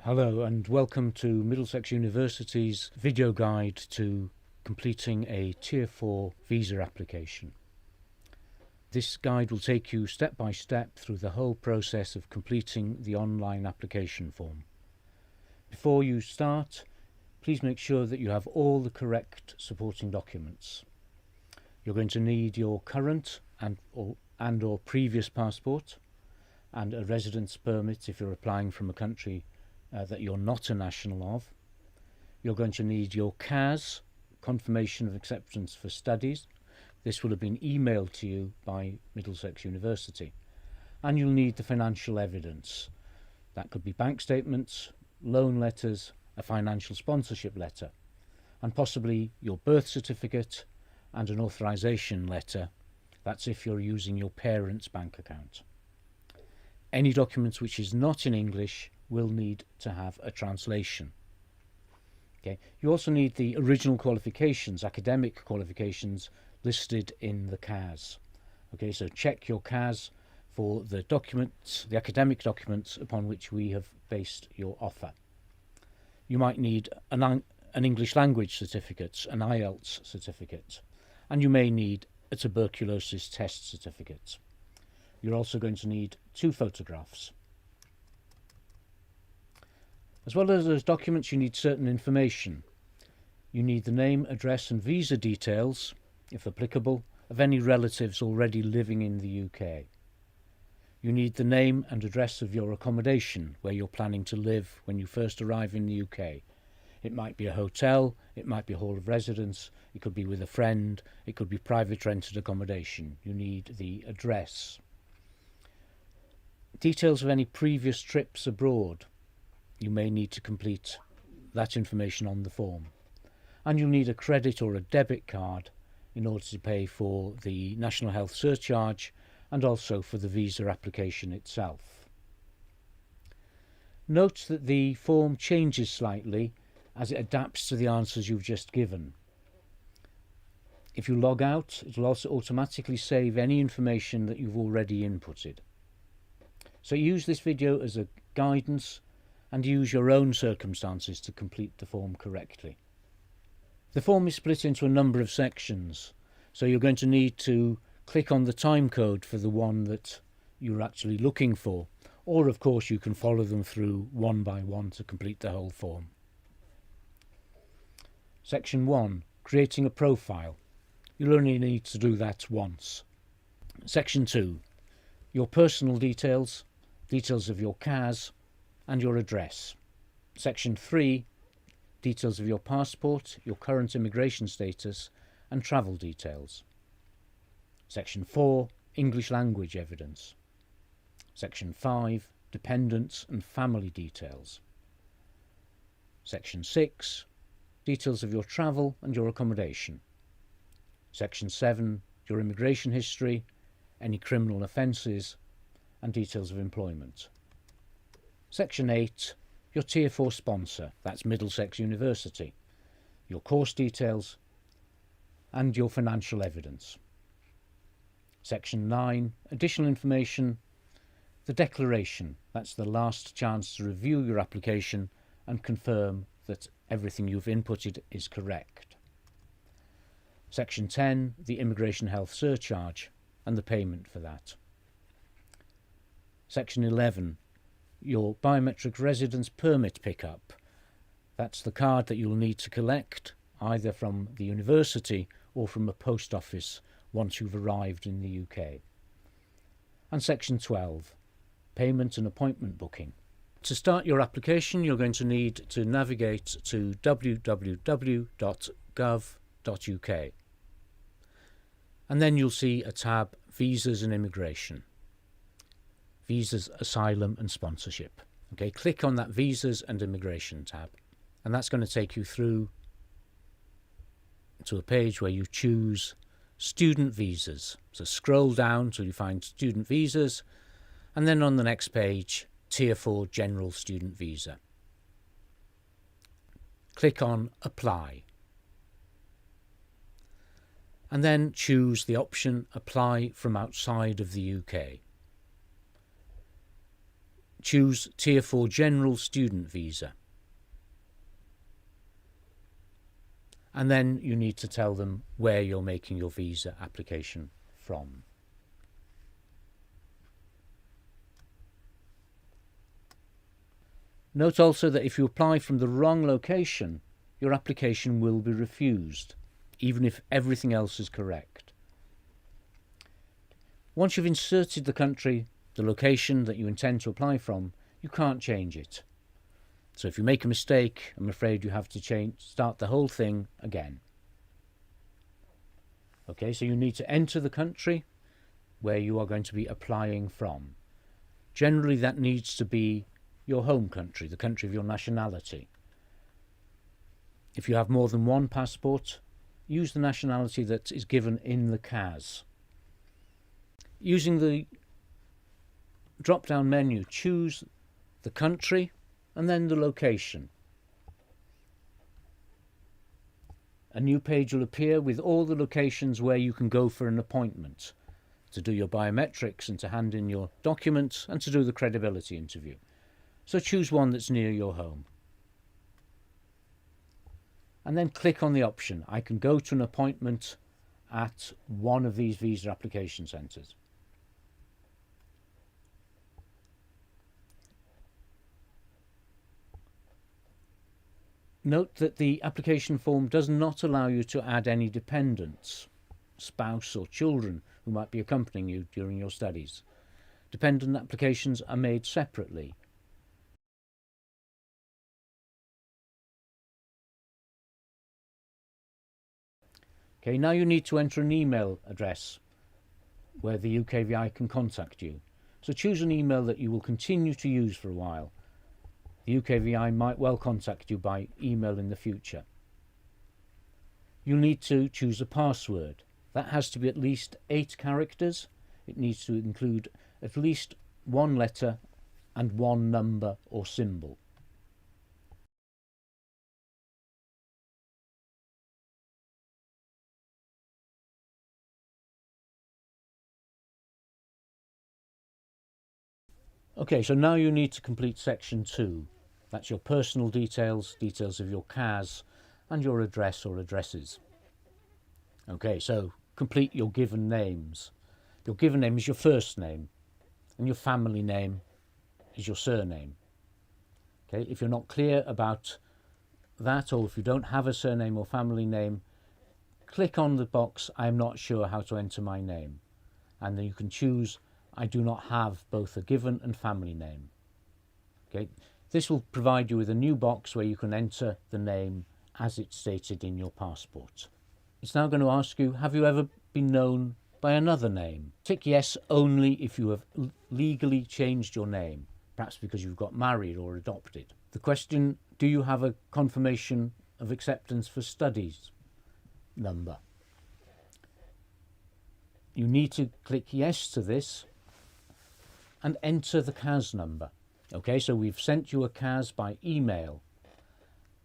Hello and welcome to Middlesex University's video guide to completing a Tier 4 visa application. This guide will take you step by step through the whole process of completing the online application form. Before you start, please make sure that you have all the correct supporting documents. You're going to need your current and or previous passport and a residence permit if you're applying from a country that you're not a national of. You're going to need your CAS, Confirmation of Acceptance for Studies. This will have been emailed to you by Middlesex University. And you'll need the financial evidence. That could be bank statements, loan letters, a financial sponsorship letter, and possibly your birth certificate and an authorization letter. That's if you're using your parents' bank account. Any document which is not in English will need to have a translation. Okay. You also need the original qualifications, academic qualifications, listed in the CAS. Okay, so check your CAS for the documents, the academic documents upon which we have based your offer. You might need an English language certificate, an IELTS certificate, and you may need a tuberculosis test certificate. You're also going to need 2 photographs. As well as those documents, you need certain information. You need the name, address and visa details, if applicable, of any relatives already living in the UK. You need the name and address of your accommodation, where you're planning to live when you first arrive in the UK. It might be a hotel, it might be a hall of residence, it could be with a friend, it could be private rented accommodation. You need the address. Details of any previous trips abroad. You may need to complete that information on the form. And you'll need a credit or a debit card in order to pay for the national health surcharge and also for the visa application itself. Note that the form changes slightly as it adapts to the answers you've just given. If you log out, it will also automatically save any information that you've already inputted. So use this video as a guidance and use your own circumstances to complete the form correctly. The form is split into a number of sections, so you're going to need to click on the time code for the one that you're actually looking for, or of course you can follow them through one by one to complete the whole form. Section 1, creating a profile. You'll only need to do that once. Section 2, your personal details, details of your CAS, and your address. Section 3, details of your passport, your current immigration status, and travel details. Section 4, English language evidence. Section 5, dependents and family details. Section 6, details of your travel and your accommodation. Section 7, your immigration history, any criminal offences, and details of employment. Section 8, your Tier 4 sponsor, that's Middlesex University, your course details and your financial evidence. Section 9, additional information, the declaration, that's the last chance to review your application and confirm that everything you've inputted is correct. Section 10, the immigration health surcharge and the payment for that. Section 11, your biometric residence permit pickup. That's the card that you'll need to collect either from the university or from a post office once you've arrived in the UK. And Section 12, payment and appointment booking. To start your application, you're going to need to navigate to www.gov.uk. And then you'll see a tab, Visas and Immigration. Visas, Asylum and Sponsorship. Okay, click on that Visas and Immigration tab, and that's going to take you through to a page where you choose Student Visas. So scroll down till you find Student Visas, and then on the next page, Tier 4 General Student Visa. Click on Apply. And then choose the option Apply from outside of the UK. choose Tier 4 General Student Visa. And then you need to tell them where you're making your visa application from. Note also that if you apply from the wrong location, your application will be refused, even if everything else is correct. Once you've inserted the country, the location that you intend to apply from, you can't change it. So if you make a mistake, I'm afraid you have to start the whole thing again. Okay, so you need to enter the country where you are going to be applying from. Generally, that needs to be your home country, the country of your nationality. If you have more than one passport, use the nationality that is given in the CAS. Using the drop-down menu, choose the country and then the location. A new page will appear with all the locations where you can go for an appointment, to do your biometrics and to hand in your documents and to do the credibility interview. So choose one that's near your home. And then click on the option. I can go to an appointment at one of these visa application centres. Note that the application form does not allow you to add any dependents, spouse or children who might be accompanying you during your studies. Dependent applications are made separately. Okay, now you need to enter an email address where the UKVI can contact you. So choose an email that you will continue to use for a while. The UKVI might well contact you by email in the future. You'll need to choose a password. That has to be at least 8 characters. It needs to include at least one letter and one number or symbol. Okay, so now you need to complete section 2. That's your personal details, details of your CAS, and your address or addresses. Okay, so complete your given names. Your given name is your first name, and your family name is your surname. Okay, if you're not clear about that, or if you don't have a surname or family name, click on the box, I'm not sure how to enter my name. And then you can choose, I do not have both a given and family name. Okay, this will provide you with a new box where you can enter the name as it's stated in your passport. It's now going to ask you, have you ever been known by another name? Tick yes only if you have legally changed your name, perhaps because you've got married or adopted. The question, do you have a confirmation of acceptance for studies number? You need to click yes to this and enter the CAS number. Okay, so we've sent you a CAS by email.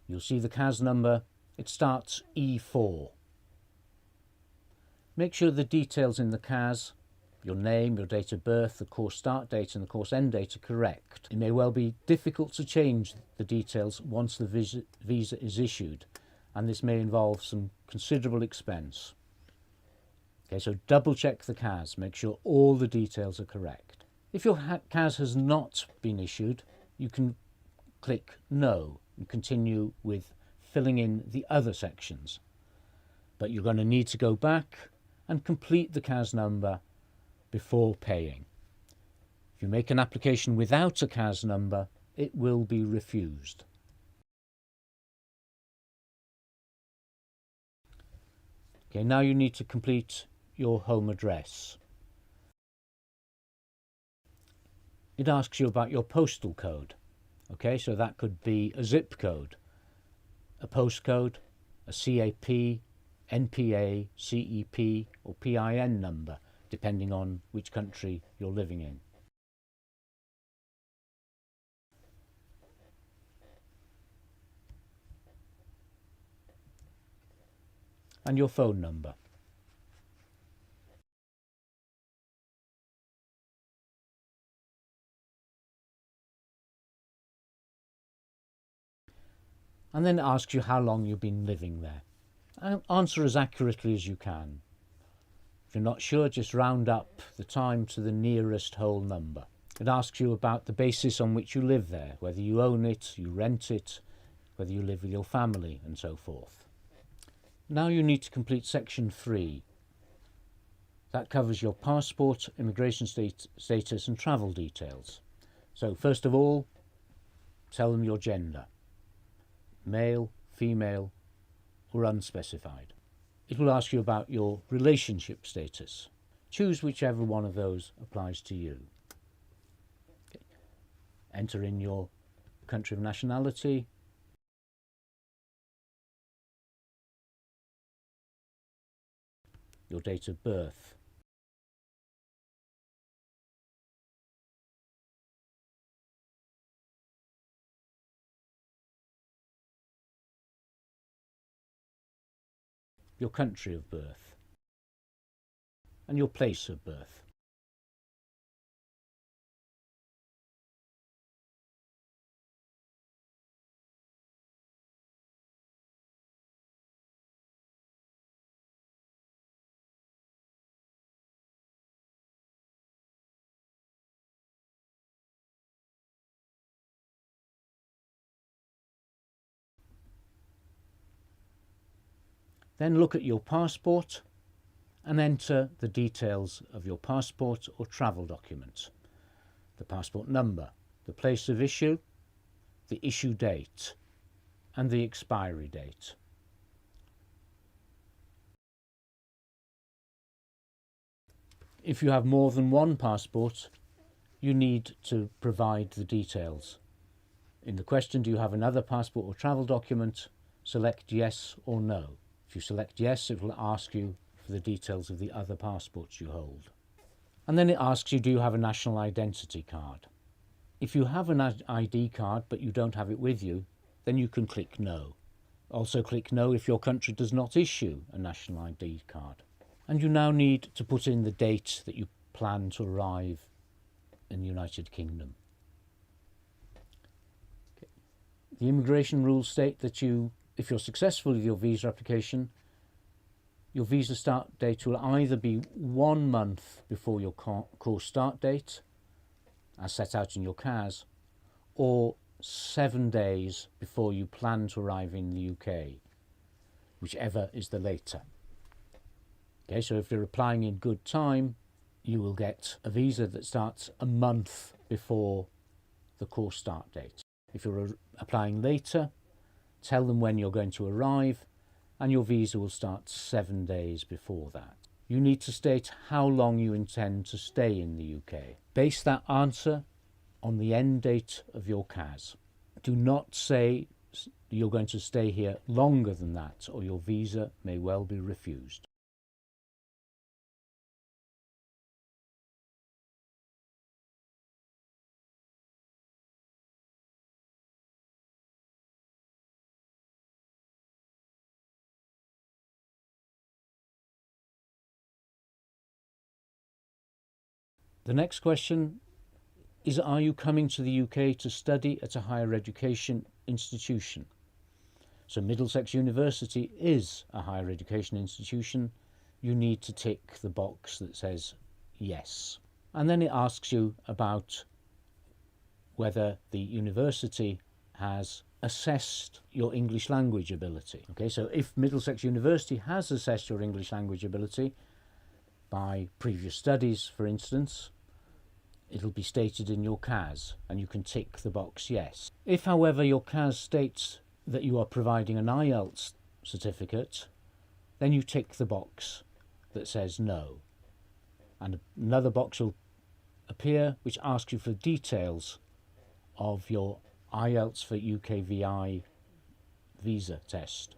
You'll see the CAS number, it starts E4. Make sure the details in the CAS, your name, your date of birth, the course start date and the course end date are correct. It may well be difficult to change the details once the visa is issued, and this may involve some considerable expense. Okay, so double check the CAS, make sure all the details are correct. If your CAS has not been issued, you can click no and continue with filling in the other sections. But you're going to need to go back and complete the CAS number before paying. If you make an application without a CAS number, it will be refused. Okay, now you need to complete your home address. It asks you about your postal code. Okay, so that could be a zip code, a postcode, a CAP, NPA, CEP or PIN number, depending on which country you're living in. And your phone number. And then it asks you how long you've been living there. And answer as accurately as you can. If you're not sure, just round up the time to the nearest whole number. It asks you about the basis on which you live there, whether you own it, you rent it, whether you live with your family, and so forth. Now you need to complete section 3. That covers your passport, immigration status and travel details. So first of all, tell them your gender. Male, female, or unspecified. It will ask you about your relationship status. Choose whichever one of those applies to you. Okay. Enter in your country of nationality, your date of birth, your country of birth, and your place of birth. Then look at your passport and enter the details of your passport or travel document. The passport number, the place of issue, the issue date, and the expiry date. If you have more than one passport, you need to provide the details. In the question, do you have another passport or travel document? Select yes or no. If you select yes, it will ask you for the details of the other passports you hold. And then it asks you, do you have a national identity card? If you have an ID card but you don't have it with you, then you can click no. Also click no if your country does not issue a national ID card. And you now need to put in the date that you plan to arrive in the United Kingdom. Okay. The immigration rules state that if you're successful with your visa application, your visa start date will either be 1 month before your course start date, as set out in your CAS, or 7 days before you plan to arrive in the UK, whichever is the later. Okay, so if you're applying in good time, you will get a visa that starts a month before the course start date. If you're applying later, tell them when you're going to arrive, and your visa will start 7 days before that. You need to state how long you intend to stay in the UK. Base that answer on the end date of your CAS. Do not say you're going to stay here longer than that, or your visa may well be refused. The next question is, are you coming to the UK to study at a higher education institution? So Middlesex University is a higher education institution. You need to tick the box that says yes. And then it asks you about whether the university has assessed your English language ability. Okay, so if Middlesex University has assessed your English language ability, by previous studies, for instance, it'll be stated in your CAS, and you can tick the box yes. If, however, your CAS states that you are providing an IELTS certificate, then you tick the box that says no. And another box will appear which asks you for details of your IELTS for UKVI visa test.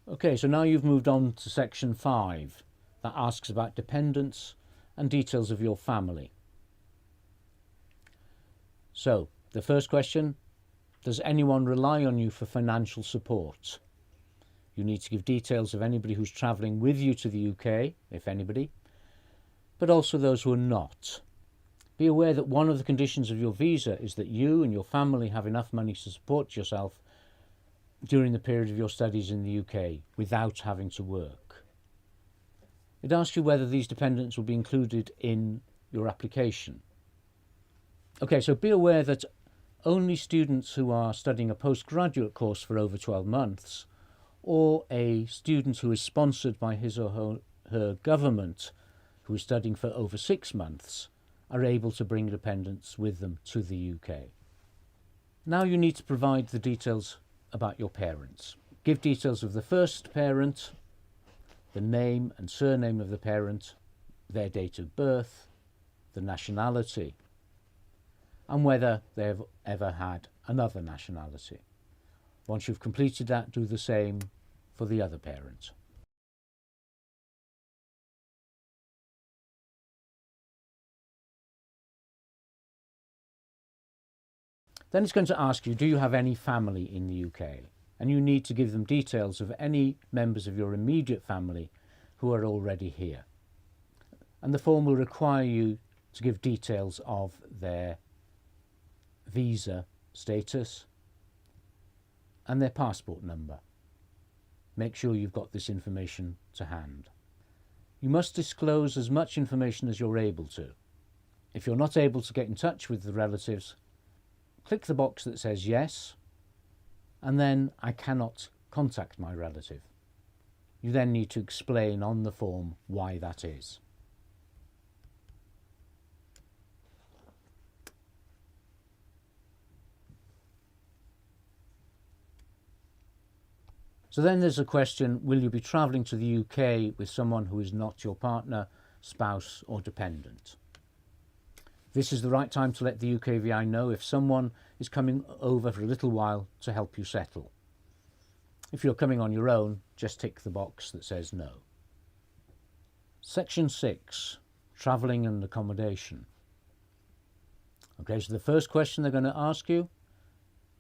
Okay, so now you've moved on to section 5. That asks about dependents and details of your family. So, the first question, does anyone rely on you for financial support? You need to give details of anybody who's travelling with you to the UK, if anybody, but also those who are not. Be aware that one of the conditions of your visa is that you and your family have enough money to support yourself during the period of your studies in the UK without having to work. It asks you whether these dependents will be included in your application. Okay, so be aware that only students who are studying a postgraduate course for over 12 months or a student who is sponsored by his or her government who is studying for over 6 months are able to bring dependents with them to the UK. Now you need to provide the details about your parents. Give details of the first parent, the name and surname of the parent, their date of birth, the nationality, and whether they have ever had another nationality. Once you've completed that, do the same for the other parent. Then it's going to ask you, do you have any family in the UK? And you need to give them details of any members of your immediate family who are already here. And the form will require you to give details of their visa status and their passport number. Make sure you've got this information to hand. You must disclose as much information as you're able to. If you're not able to get in touch with the relatives, click the box that says yes, and then I cannot contact my relative. You then need to explain on the form why that is. So then there's a question, will you be travelling to the UK with someone who is not your partner, spouse or dependent? This is the right time to let the UKVI know if someone is coming over for a little while to help you settle. If you're coming on your own, just tick the box that says no. Section 6, travelling and accommodation. Okay, so the first question they're going to ask you,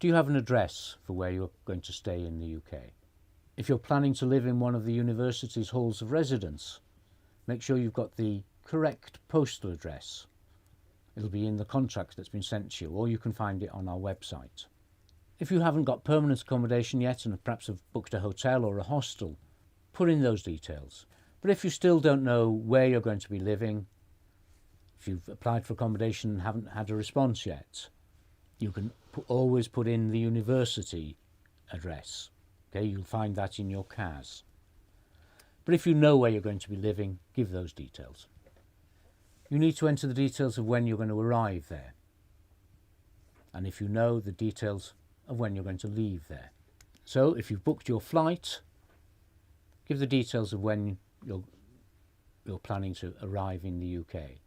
do you have an address for where you're going to stay in the UK? If you're planning to live in one of the university's halls of residence, make sure you've got the correct postal address. It'll be in the contract that's been sent to you, or you can find it on our website. If you haven't got permanent accommodation yet and perhaps have booked a hotel or a hostel, put in those details. But if you still don't know where you're going to be living, if you've applied for accommodation and haven't had a response yet, you can always put in the university address. Okay, you'll find that in your CAS. But if you know where you're going to be living, give those details. You need to enter the details of when you're going to arrive there. And if you know, the details of when you're going to leave there. So if you've booked your flight, give the details of when you're planning to arrive in the UK.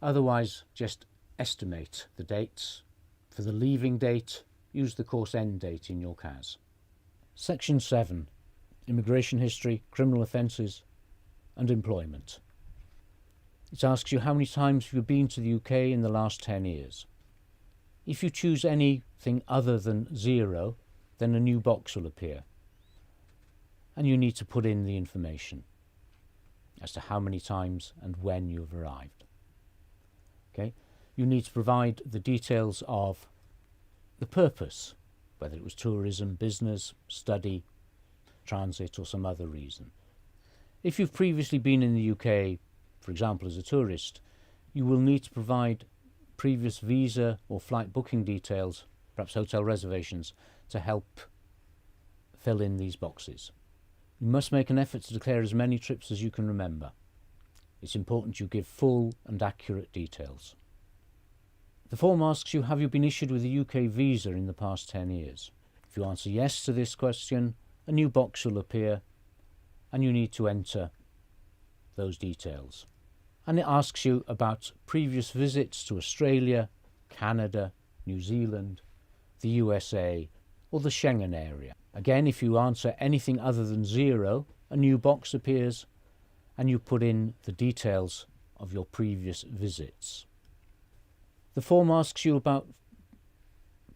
Otherwise, just estimate the dates. For the leaving date, use the course end date in your CAS. Section 7, immigration history, criminal offences and employment. It asks you how many times have you been to the UK in the last 10 years. If you choose anything other than 0, then a new box will appear. And you need to put in the information as to how many times and when you've arrived. Okay? You need to provide the details of the purpose, whether it was tourism, business, study, transit or some other reason. If you've previously been in the UK, for example as a tourist, you will need to provide previous visa or flight booking details, perhaps hotel reservations, to help fill in these boxes. You must make an effort to declare as many trips as you can remember. It's important you give full and accurate details. The form asks you, have you been issued with a UK visa in the past 10 years? If you answer yes to this question, a new box will appear and you need to enter those details. And it asks you about previous visits to Australia, Canada, New Zealand, the USA or the Schengen area. Again, if you answer anything other than 0, a new box appears and you put in the details of your previous visits. The form asks you about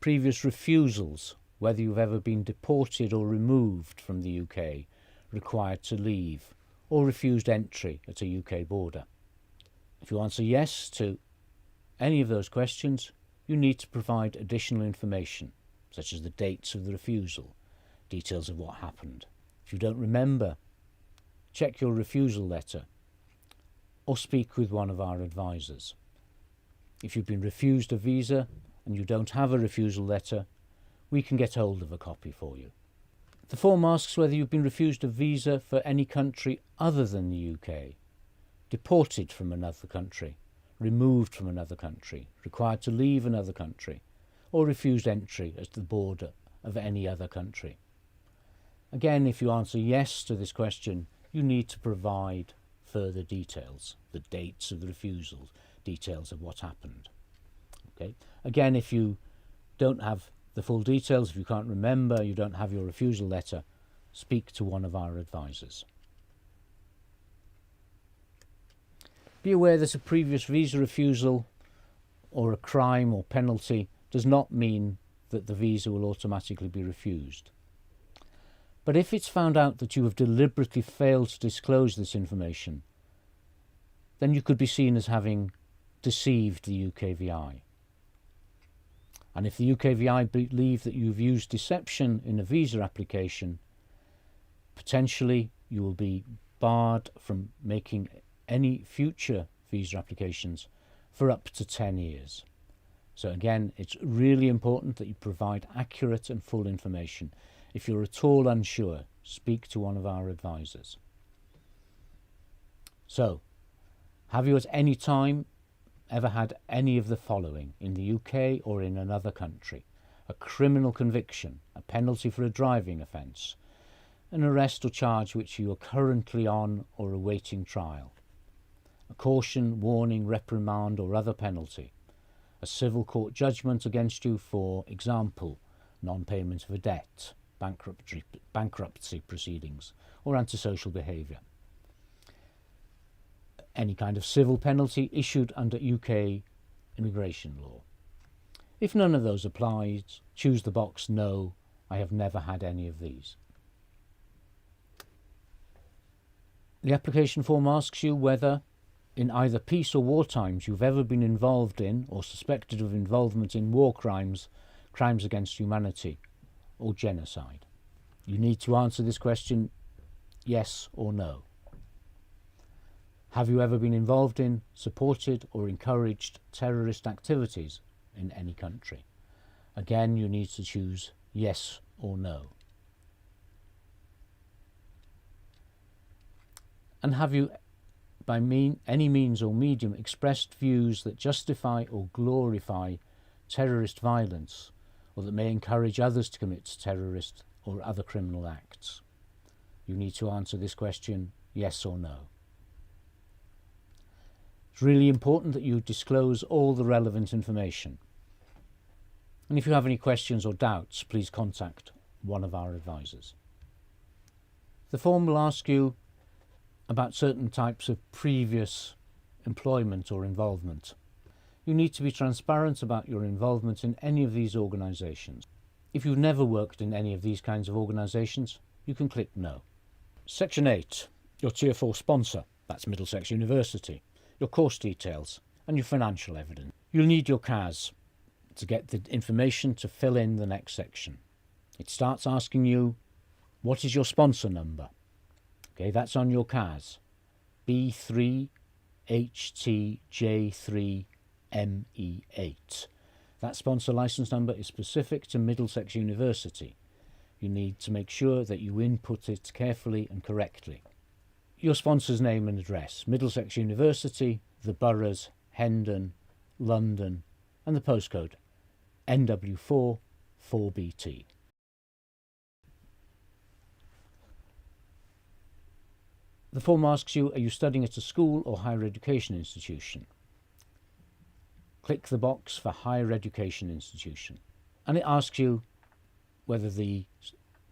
previous refusals, whether you've ever been deported or removed from the UK, required to leave, or refused entry at a UK border. If you answer yes to any of those questions, you need to provide additional information, such as the dates of the refusal, details of what happened. If you don't remember, check your refusal letter or speak with one of our advisors. If you've been refused a visa and you don't have a refusal letter, we can get hold of a copy for you. The form asks whether you've been refused a visa for any country other than the UK, deported from another country, removed from another country, required to leave another country, or refused entry at the border of any other country. Again, if you answer yes to this question, you need to provide further details, the dates of the refusals, details of what happened. Okay. Again, if you don't have the full details, if you can't remember, you don't have your refusal letter, speak to one of our advisors. Be aware that a previous visa refusal or a crime or penalty does not mean that the visa will automatically be refused. But if it's found out that you have deliberately failed to disclose this information, then you could be seen as having deceived the UKVI. And if the UKVI believe that you've used deception in a visa application, potentially you will be barred from making any future visa applications for up to 10 years. So again, it's really important that you provide accurate and full information. If you're at all unsure, speak to one of our advisors. So, have you at any time ever had any of the following in the UK or in another country? A criminal conviction, a penalty for a driving offence, an arrest or charge which you are currently on or awaiting trial, a caution, warning, reprimand or other penalty, a civil court judgment against you, for example, non-payment of a debt, bankruptcy proceedings or antisocial behaviour, any kind of civil penalty issued under UK immigration law. If none of those applies, choose the box No, I have never had any of these. The application form asks you whether, in either peace or war times, you've ever been involved in or suspected of involvement in war crimes, crimes against humanity, or genocide. You need to answer this question yes or no. Have you ever been involved in, supported or encouraged terrorist activities in any country? Again, you need to choose yes or no. And have you, by any means or medium, expressed views that justify or glorify terrorist violence, or that may encourage others to commit terrorist or other criminal acts? You need to answer this question yes or no. It's really important that you disclose all the relevant information. And if you have any questions or doubts, please contact one of our advisors. The form will ask you about certain types of previous employment or involvement. You need to be transparent about your involvement in any of these organisations. If you've never worked in any of these kinds of organisations, you can click No. Section 8. Your Tier 4 sponsor, that's Middlesex University, your course details and your financial evidence. You'll need your CAS to get the information to fill in the next section. It starts asking you, what is your sponsor number? Okay, that's on your CAS. B3HTJ3ME8. That sponsor license number is specific to Middlesex University. You need to make sure that you input it carefully and correctly. Your sponsor's name and address: Middlesex University, the boroughs, Hendon, London, and the postcode NW4 4BT. The form asks you, are you studying at a school or higher education institution? Click the box for higher education institution, and it asks you whether the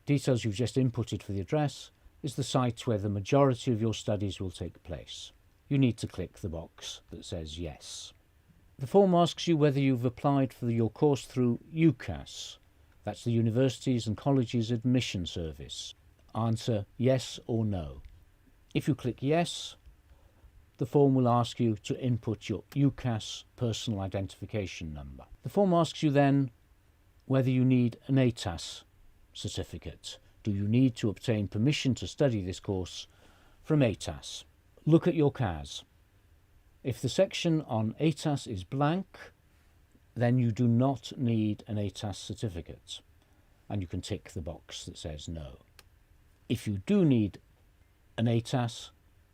details you've just inputted for the address is the site where the majority of your studies will take place. You need to click the box that says yes. The form asks you whether you've applied for your course through UCAS, that's the Universities and Colleges Admission Service. Answer yes or no. If you click yes, the form will ask you to input your UCAS personal identification number. The form asks you then whether you need an ATAS certificate. Do you need to obtain permission to study this course from ATAS? Look at your CAS. If the section on ATAS is blank, then you do not need an ATAS certificate, and you can tick the box that says no. If you do need an ATAS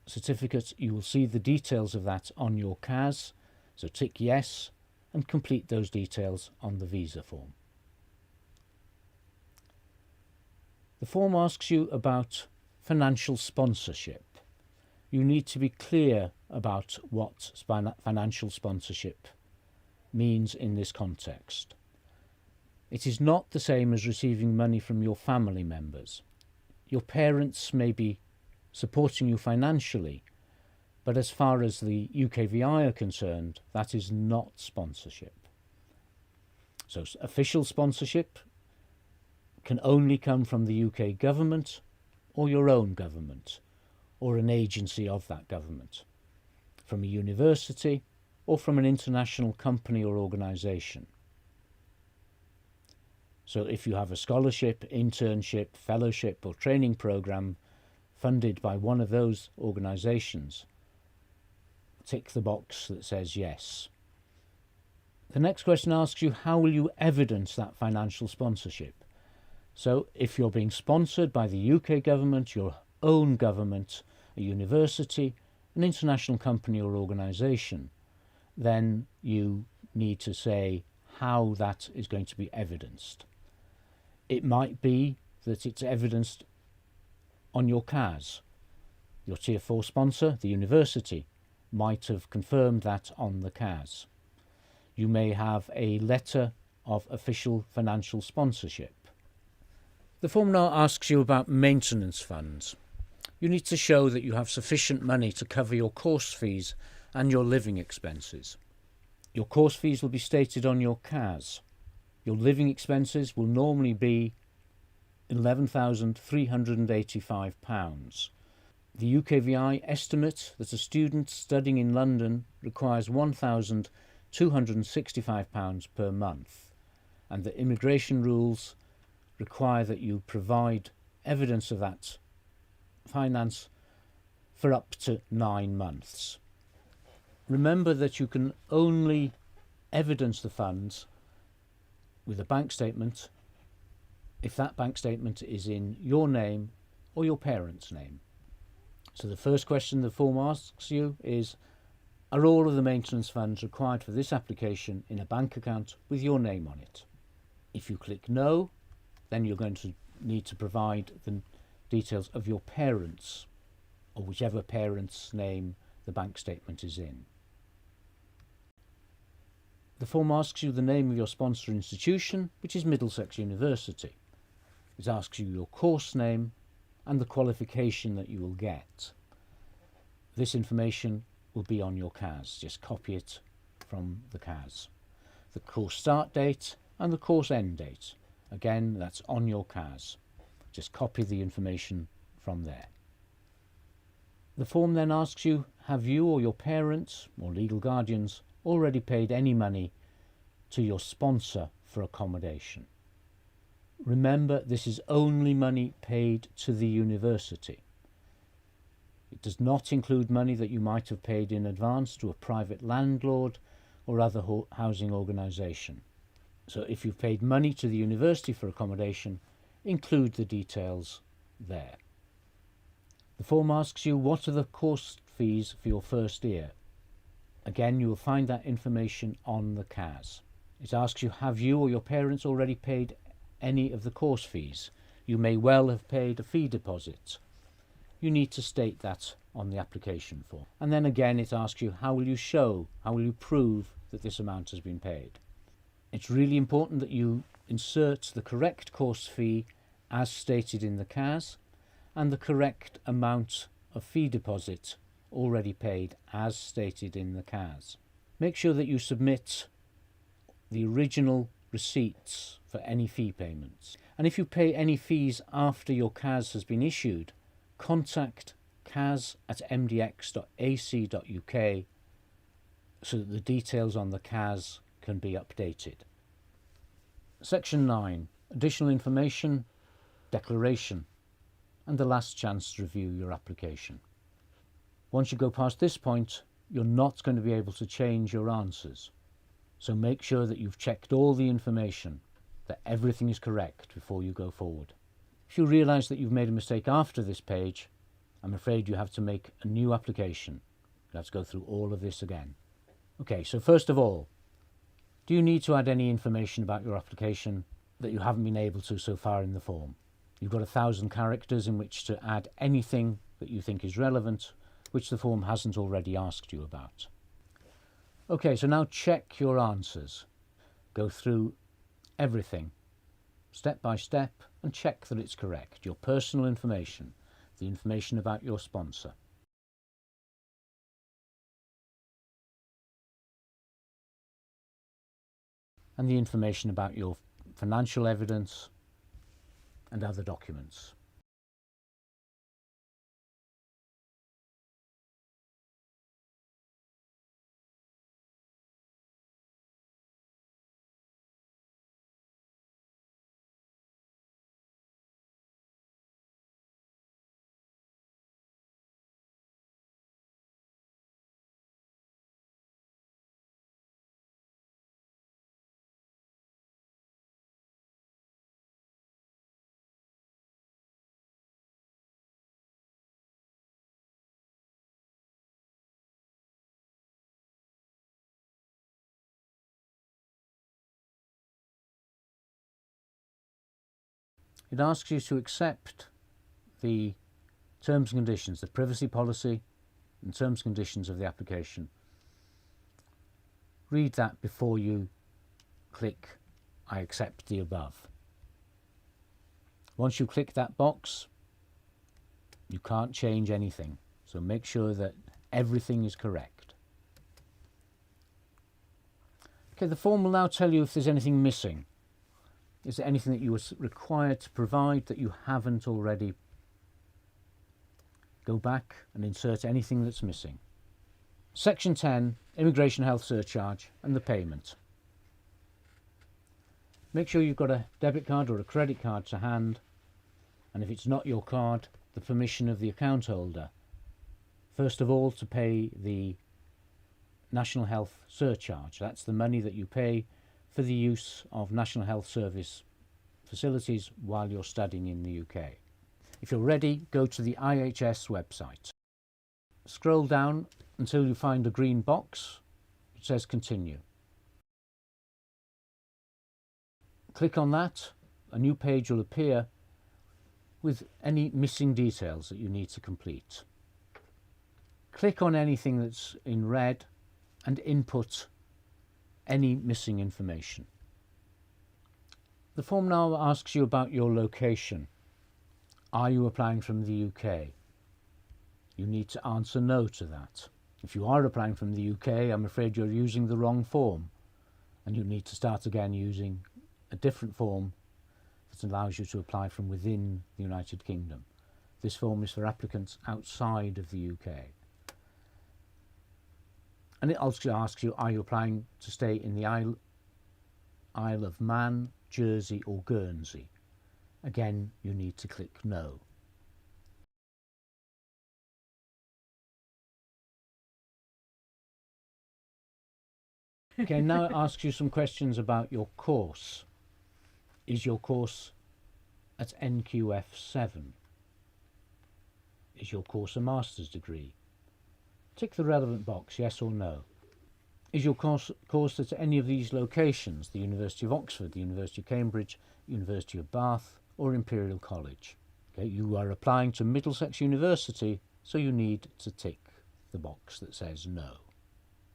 certificate, you will see the details of that on your CAS, so tick yes and complete those details on the visa form. The form asks you about financial sponsorship. You need to be clear about what financial sponsorship means in this context. It is not the same as receiving money from your family members. Your parents may be supporting you financially, but as far as the UKVI are concerned, that is not sponsorship. So official sponsorship can only come from the UK government or your own government or an agency of that government, from a university or from an international company or organisation. So if you have a scholarship, internship, fellowship or training programme funded by one of those organisations, tick the box that says yes. The next question asks you, how will you evidence that financial sponsorship? So if you're being sponsored by the UK government, your own government, a university, an international company or organisation, then you need to say how that is going to be evidenced. It might be that it's evidenced on your CAS. Your Tier 4 sponsor, the university, might have confirmed that on the CAS. You may have a letter of official financial sponsorship. The form now asks you about maintenance funds. You need to show that you have sufficient money to cover your course fees and your living expenses. Your course fees will be stated on your CAS. Your living expenses will normally be £11,385. The UKVI estimate that a student studying in London requires £1,265 per month, and the immigration rules require that you provide evidence of that finance for up to 9 months. Remember that you can only evidence the funds with a bank statement if that bank statement is in your name or your parents' name. So the first question the form asks you is, are all of the maintenance funds required for this application in a bank account with your name on it? If you click no, then you're going to need to provide the details of your parents or whichever parent's name the bank statement is in. The form asks you the name of your sponsor institution, which is Middlesex University. It asks you your course name and the qualification that you will get. This information will be on your CAS. Just copy it from the CAS. The course start date and the course end date. Again, that's on your CAS. Just copy the information from there. The form then asks you, have you or your parents or legal guardians already paid any money to your sponsor for accommodation? Remember, this is only money paid to the university. It does not include money that you might have paid in advance to a private landlord or other housing organisation. So if you've paid money to the university for accommodation, include the details there. The form asks you, what are the course fees for your first year? Again, you will find that information on the CAS. It asks you, have you or your parents already paid any of the course fees? You may well have paid a fee deposit. You need to state that on the application form. And then again, it asks you, how will you prove that this amount has been paid? It's really important that you insert the correct course fee as stated in the CAS and the correct amount of fee deposit already paid as stated in the CAS. Make sure that you submit the original receipts for any fee payments. And if you pay any fees after your CAS has been issued, contact cas@mdx.ac.uk so that the details on the CAS can be updated. Section 9. Additional information, declaration, and the last chance to review your application. Once you go past this point, you're not going to be able to change your answers. So make sure that you've checked all the information, that everything is correct before you go forward. If you realise that you've made a mistake after this page, I'm afraid you have to make a new application. You have to go through all of this again. Okay, so first of all, do you need to add any information about your application that you haven't been able to so far in the form? You've got 1,000 characters in which to add anything that you think is relevant, which the form hasn't already asked you about. Okay, so now check your answers. Go through everything, step by step, and check that it's correct. Your personal information, the information about your sponsor. And the information about your financial evidence and other documents. It asks you to accept the terms and conditions, the privacy policy and terms and conditions of the application. Read that before you click I accept the above. Once you click that box, you can't change anything, so make sure that everything is correct. Okay, the form will now tell you if there's anything missing. Is there anything that you were required to provide that you haven't already? Go back and insert anything that's missing. Section 10, Immigration Health Surcharge and the payment. Make sure you've got a debit card or a credit card to hand, and if it's not your card, the permission of the account holder. First of all, to pay the National Health Surcharge. That's the money that you pay for the use of National Health Service facilities while you're studying in the UK. If you're ready, go to the IHS website. Scroll down until you find a green box which says Continue. Click on that. A new page will appear with any missing details that you need to complete. Click on anything that's in red and input any missing information. The form now asks you about your location. Are you applying from the UK? You need to answer no to that. If you are applying from the UK, I'm afraid you're using the wrong form, and you need to start again using a different form that allows you to apply from within the United Kingdom. This form is for applicants outside of the UK. And it also asks you, are you applying to stay in the Isle of Man, Jersey or Guernsey? Again, you need to click no. Okay, now it asks you some questions about your course. Is your course at NQF 7? Is your course a master's degree? Tick the relevant box, yes or no. Is your course at any of these locations, the University of Oxford, the University of Cambridge, University of Bath or Imperial College? Okay, you are applying to Middlesex University, so you need to tick the box that says no.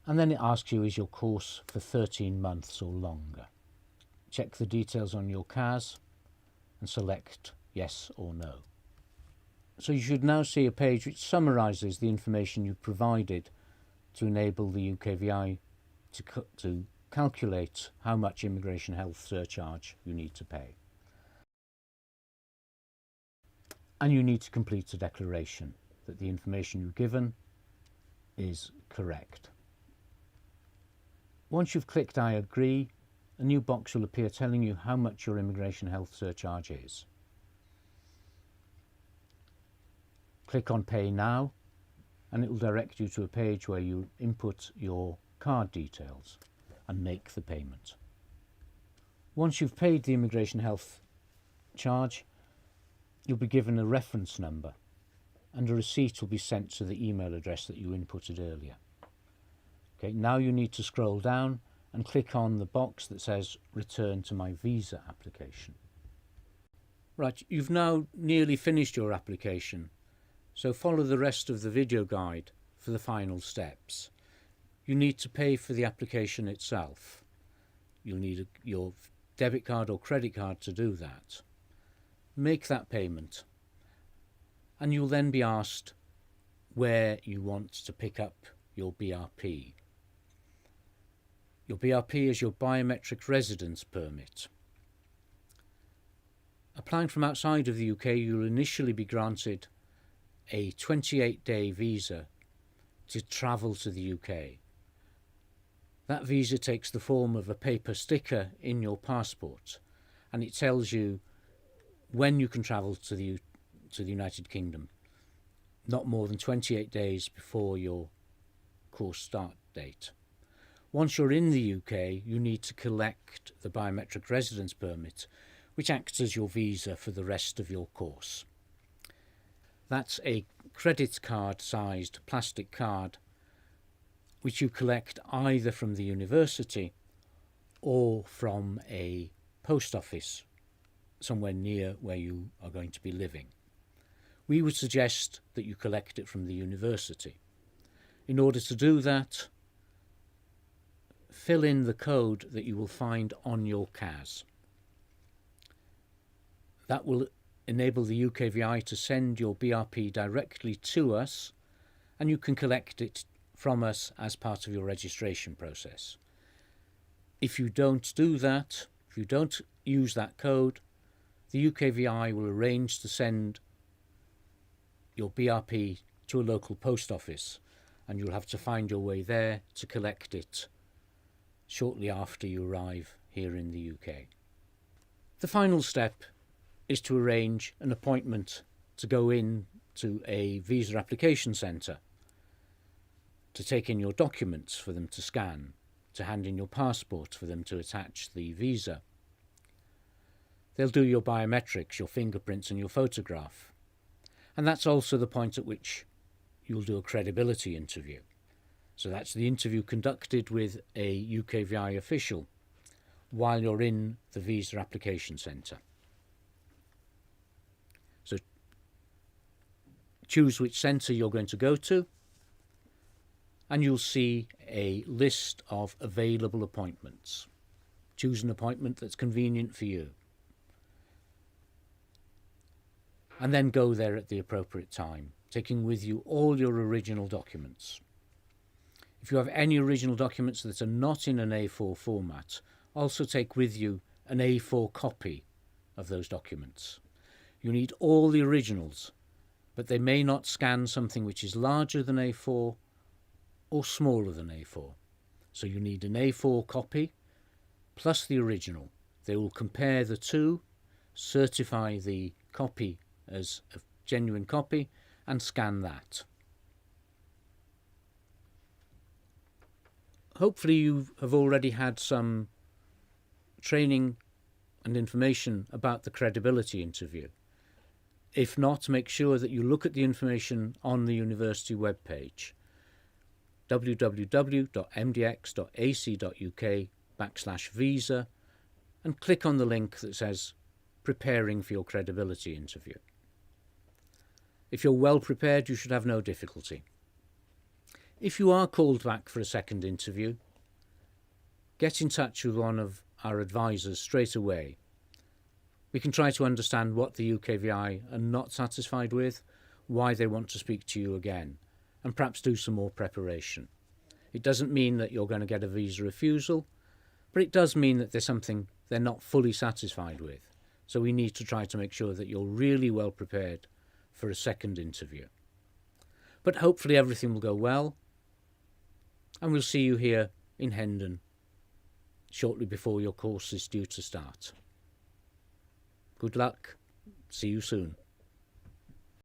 And then it asks you, is your course for 13 months or longer? Check the details on your CAS and select yes or no. So you should now see a page which summarises the information you've provided to enable the UKVI to calculate how much immigration health surcharge you need to pay. And you need to complete a declaration that the information you've given is correct. Once you've clicked I agree, a new box will appear telling you how much your immigration health surcharge is. Click on Pay Now and it will direct you to a page where you input your card details and make the payment. Once you've paid the immigration health charge, you'll be given a reference number and a receipt will be sent to the email address that you inputted earlier. Okay, now you need to scroll down and click on the box that says Return to my visa application. Right, you've now nearly finished your application, so follow the rest of the video guide for the final steps. You need to pay for the application itself. You'll need your debit card or credit card to do that. Make that payment and you'll then be asked where you want to pick up your BRP. Your BRP is your biometric residence permit. Applying from outside of the UK, you'll initially be granted a 28-day visa to travel to the UK. That visa takes the form of a paper sticker in your passport and it tells you when you can travel to the United Kingdom, not more than 28 days before your course start date. Once you're in the UK, you need to collect the biometric residence permit, which acts as your visa for the rest of your course. That's a credit card sized plastic card which you collect either from the university or from a post office somewhere near where you are going to be living. We would suggest that you collect it from the university. In order to do that, fill in the code that you will find on your CAS. That will enable the UKVI to send your BRP directly to us, and you can collect it from us as part of your registration process. If you don't do that, if you don't use that code, the UKVI will arrange to send your BRP to a local post office, and you'll have to find your way there to collect it shortly after you arrive here in the UK. The final step is to arrange an appointment to go in to a visa application centre, to take in your documents for them to scan, to hand in your passport for them to attach the visa. They'll do your biometrics, your fingerprints and your photograph. And that's also the point at which you'll do a credibility interview. So that's the interview conducted with a UKVI official while you're in the visa application centre. So choose which centre you're going to go to, and you'll see a list of available appointments. Choose an appointment that's convenient for you. And then go there at the appropriate time, taking with you all your original documents. If you have any original documents that are not in an A4 format, also take with you an A4 copy of those documents. You need all the originals, but they may not scan something which is larger than A4 or smaller than A4. So you need an A4 copy plus the original. They will compare the two, certify the copy as a genuine copy, and scan that. Hopefully you have already had some training and information about the credibility interview. If not, make sure that you look at the information on the university webpage, www.mdx.ac.uk/visa, and click on the link that says Preparing for your credibility interview. If you're well prepared, you should have no difficulty. If you are called back for a second interview, get in touch with one of our advisors straight away. We can try to understand what the UKVI are not satisfied with, why they want to speak to you again, and perhaps do some more preparation. It doesn't mean that you're going to get a visa refusal, but it does mean that there's something they're not fully satisfied with. So we need to try to make sure that you're really well prepared for a second interview. But hopefully everything will go well, and we'll see you here in Hendon shortly before your course is due to start. Good luck. See you soon.